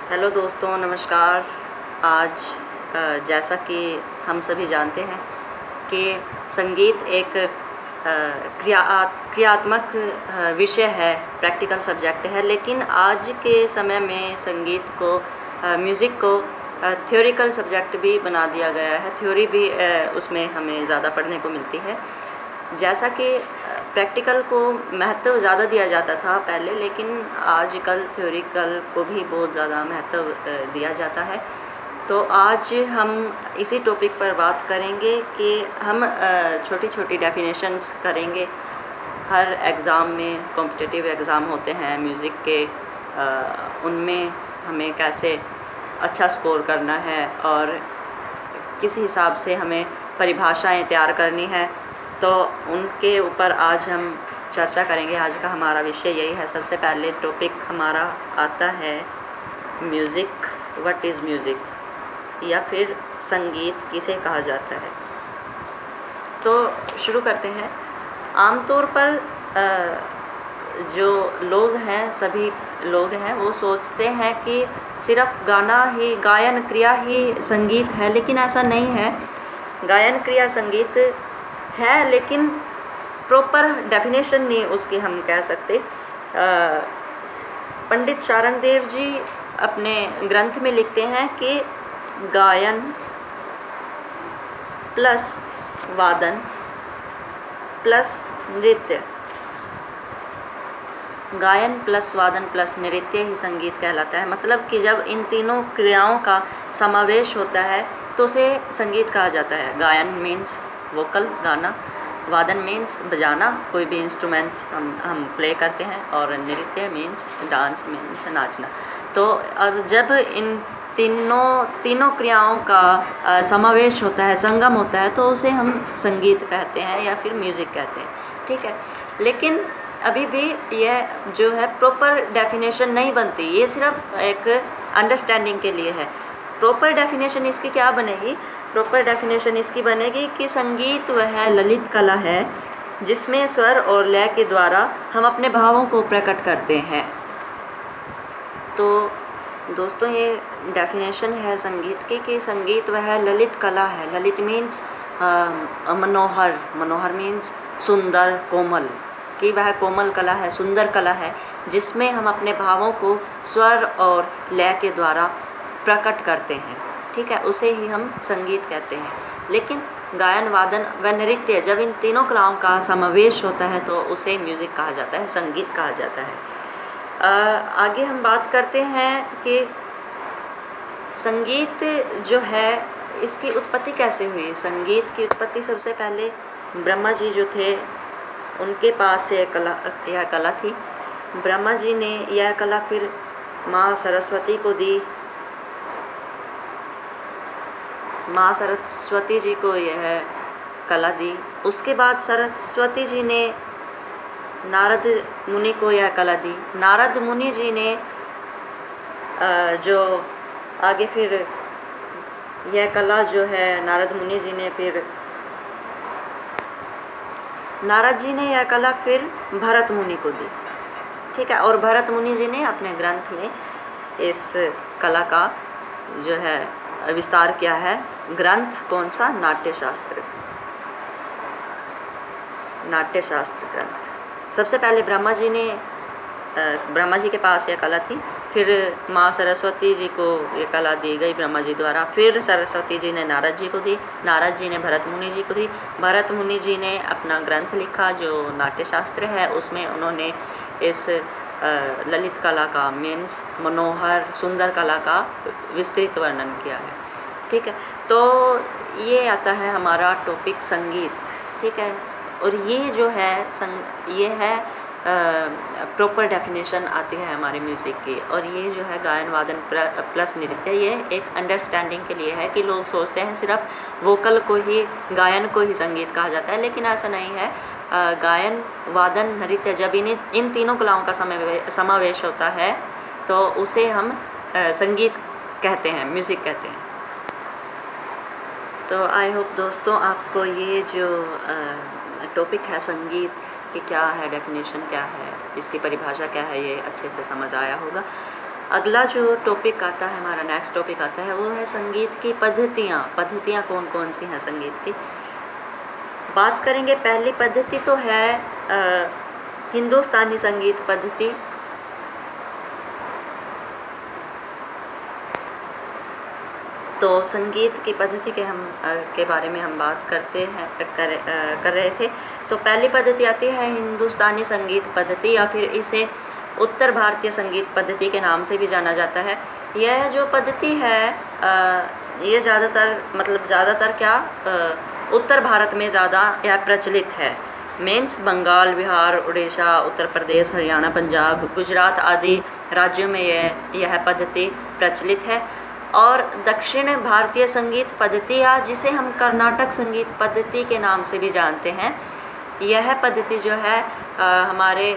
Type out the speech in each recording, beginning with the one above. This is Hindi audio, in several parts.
हेलो दोस्तों, नमस्कार। आज जैसा कि हम सभी जानते हैं कि संगीत एक क्रियात्मक विषय है, प्रैक्टिकल सब्जेक्ट है। लेकिन आज के समय में संगीत को म्यूज़िक को थ्योरिकल सब्जेक्ट भी बना दिया गया है। थ्योरी भी उसमें हमें ज़्यादा पढ़ने को मिलती है। जैसा कि प्रैक्टिकल को महत्व ज़्यादा दिया जाता था पहले, लेकिन आजकल थ्योरिकल को भी बहुत ज़्यादा महत्व दिया जाता है। तो आज हम इसी टॉपिक पर बात करेंगे कि हम छोटी छोटी डेफिनेशंस करेंगे। हर एग्ज़ाम में, कॉम्पिटिटिव एग्ज़ाम होते हैं म्यूज़िक के, उनमें हमें कैसे अच्छा स्कोर करना है और किस हिसाब से हमें परिभाषाएं तैयार करनी है, तो उनके ऊपर आज हम चर्चा करेंगे। आज का हमारा विषय यही है। सबसे पहले टॉपिक हमारा आता है म्यूज़िक। व्हाट इज़ म्यूज़िक, या फिर संगीत किसे कहा जाता है। तो शुरू करते हैं। आमतौर पर जो लोग हैं, सभी लोग हैं, वो सोचते हैं कि सिर्फ गाना ही, गायन क्रिया ही संगीत है, लेकिन ऐसा नहीं है। गायन क्रिया संगीत है, लेकिन प्रॉपर डेफिनेशन नहीं उसकी हम कह सकते। पंडित शारंगदेव जी अपने ग्रंथ में लिखते हैं कि गायन प्लस वादन प्लस नृत्य, गायन प्लस वादन प्लस नृत्य ही संगीत कहलाता है। मतलब कि जब इन तीनों क्रियाओं का समावेश होता है तो उसे संगीत कहा जाता है। गायन मीन्स वोकल, गाना। वादन मीन्स बजाना, कोई भी इंस्ट्रूमेंट्स हम प्ले करते हैं। और नृत्य मीन्स डांस, मीन्स नाचना। तो अब जब इन तीनों क्रियाओं का समावेश होता है, संगम होता है, तो उसे हम संगीत कहते हैं या फिर म्यूज़िक कहते हैं। ठीक है, लेकिन अभी भी यह जो है प्रॉपर डेफिनेशन नहीं बनती। ये सिर्फ एक अंडरस्टैंडिंग के लिए है। प्रॉपर डेफिनेशन इसकी क्या बनेगी? प्रॉपर डेफिनेशन इसकी बनेगी कि संगीत वह ललित कला है जिसमें स्वर और लय के द्वारा हम अपने भावों को प्रकट करते हैं। तो दोस्तों, ये डेफिनेशन है संगीत की कि संगीत वह ललित कला है। ललित मीन्स मनोहर, मनोहर मीन्स सुंदर, कोमल, कि वह कोमल कला है, सुंदर कला है, जिसमें हम अपने भावों को स्वर और लय के द्वारा प्रकट करते हैं। ठीक है, उसे ही हम संगीत कहते हैं। लेकिन गायन, वादन व नृत्य, जब इन तीनों कलाओं का समावेश होता है तो उसे म्यूज़िक कहा जाता है, संगीत कहा जाता है। आगे हम बात करते हैं कि संगीत जो है, इसकी उत्पत्ति कैसे हुई। संगीत की उत्पत्ति सबसे पहले ब्रह्मा जी जो थे, उनके पास यह कला थी। ब्रह्मा जी ने यह कला फिर माँ सरस्वती को दी। माँ सरस्वती जी को यह कला दी। उसके बाद सरस्वती जी ने नारद मुनि को यह कला दी। नारद मुनि जी ने जो आगे फिर यह कला जो है, नारद मुनि जी ने फिर नारद जी ने यह कला फिर भरत मुनि को दी। ठीक है, और भरत मुनि जी ने अपने ग्रंथ में इस कला का जो है विस्तार किया है। ग्रंथ कौन सा? नाट्यशास्त्र, नाट्यशास्त्र ग्रंथ। सबसे पहले ब्रह्मा जी के पास यह कला थी, फिर माँ सरस्वती जी को ये कला दी गई ब्रह्मा जी द्वारा। फिर सरस्वती जी ने नारद जी को दी, नारद जी ने भरत मुनि जी को दी। भरत मुनि जी ने अपना ग्रंथ लिखा जो नाट्यशास्त्र है, उसमें उन्होंने इस ललित कला का, मीन्स मनोहर सुंदर कला का विस्तृत वर्णन किया है। ठीक है, तो ये आता है हमारा टॉपिक संगीत। ठीक है, और ये जो है ये है प्रॉपर डेफिनेशन आती है हमारे म्यूज़िक की। और ये जो है गायन, वादन प्लस नृत्य, ये एक अंडरस्टैंडिंग के लिए है कि लोग सोचते हैं सिर्फ वोकल को ही, गायन को ही संगीत कहा जाता है, लेकिन ऐसा नहीं है। गायन, वादन, नृत्य, जब इन तीनों कलाओं का समावेश होता है तो उसे हम संगीत कहते हैं, म्यूज़िक कहते हैं। तो आई होप दोस्तों, आपको ये जो टॉपिक है संगीत की क्या है, डेफिनेशन क्या है, इसकी परिभाषा क्या है, ये अच्छे से समझ आया होगा। अगला जो टॉपिक आता है, हमारा नेक्स्ट टॉपिक आता है, वो है संगीत की पद्धतियाँ। पद्धतियाँ कौन कौन सी हैं संगीत की, बात करेंगे। पहली पद्धति तो है हिंदुस्तानी संगीत पद्धति। तो संगीत की पद्धति के बारे में हम बात कर रहे थे। तो पहली पद्धति आती है हिंदुस्तानी संगीत पद्धति, या फिर इसे उत्तर भारतीय संगीत पद्धति के नाम से भी जाना जाता है। यह जो पद्धति है ये ज़्यादातर क्या उत्तर भारत में ज़्यादा यह प्रचलित है। मीन्स बंगाल, बिहार, उड़ीसा, उत्तर प्रदेश, हरियाणा, पंजाब, गुजरात आदि राज्यों में यह पद्धति प्रचलित है। और दक्षिण भारतीय संगीत पद्धति, या जिसे हम कर्नाटक संगीत पद्धति के नाम से भी जानते हैं, यह पद्धति जो है हमारे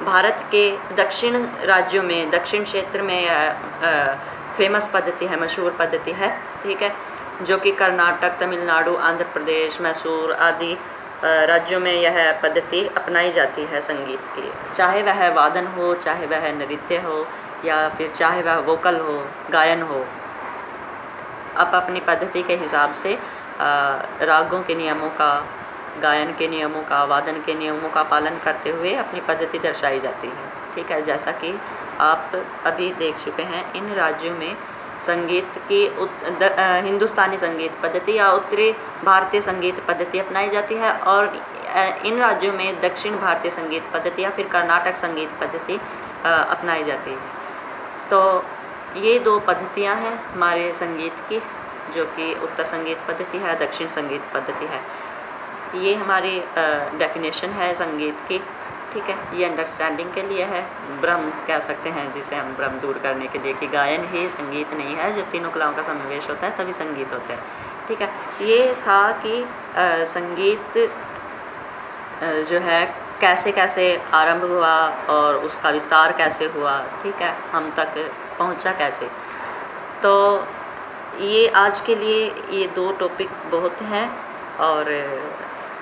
भारत के दक्षिण राज्यों में, दक्षिण क्षेत्र में यह फेमस पद्धति है, मशहूर पद्धति है। ठीक है, जो कि कर्नाटक, तमिलनाडु, आंध्र प्रदेश, मैसूर आदि राज्यों में यह पद्धति अपनाई जाती है संगीत की। चाहे वह वादन हो, चाहे वह नृत्य हो, या फिर चाहे वह वोकल हो, गायन हो, आप अपनी पद्धति के हिसाब से रागों के नियमों का, गायन के नियमों का, वादन के नियमों का पालन करते हुए अपनी पद्धति दर्शाई जाती है। ठीक है, जैसा कि आप अभी देख चुके हैं, इन राज्यों में संगीत की हिंदुस्तानी संगीत पद्धति या उत्तरी भारतीय संगीत पद्धति अपनाई जाती है, और इन राज्यों में दक्षिण भारतीय संगीत पद्धति या फिर कर्नाटक संगीत पद्धति अपनाई जाती है। तो ये दो पद्धतियाँ हैं हमारे संगीत की, जो कि उत्तर संगीत पद्धति है, दक्षिण संगीत पद्धति है। ये हमारी डेफिनेशन है संगीत की। ठीक है, ये अंडरस्टैंडिंग के लिए है, भ्रम कह सकते हैं जिसे हम, भ्रम दूर करने के लिए कि गायन ही संगीत नहीं है, जब तीनों कलाओं का समावेश होता है तभी संगीत होता है। ठीक है, ये था कि संगीत जो है कैसे कैसे आरंभ हुआ और उसका विस्तार कैसे हुआ। ठीक है, हम तक पहुंचा कैसे। तो ये आज के लिए ये दो टॉपिक बहुत हैं, और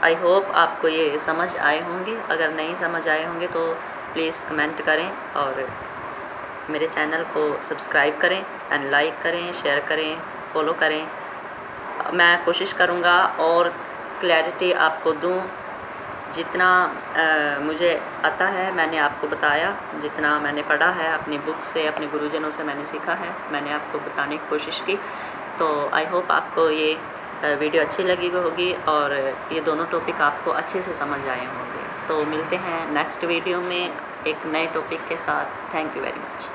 आई होप आपको ये समझ आए होंगे। अगर नहीं समझ आए होंगे तो प्लीज़ कमेंट करें, और मेरे चैनल को सब्सक्राइब करें एंड लाइक करें, शेयर करें, फॉलो करें। मैं कोशिश करूँगा और क्लैरिटी आपको दूँ, जितना मुझे आता है मैंने आपको बताया, जितना मैंने पढ़ा है अपनी बुक से, अपने गुरुजनों से मैंने सीखा है, मैंने आपको बताने की कोशिश की। तो आई होप आपको ये वीडियो अच्छी लगी होगी, और ये दोनों टॉपिक आपको अच्छे से समझ आए होंगे। तो मिलते हैं नेक्स्ट वीडियो में एक नए टॉपिक के साथ। Thank you very much.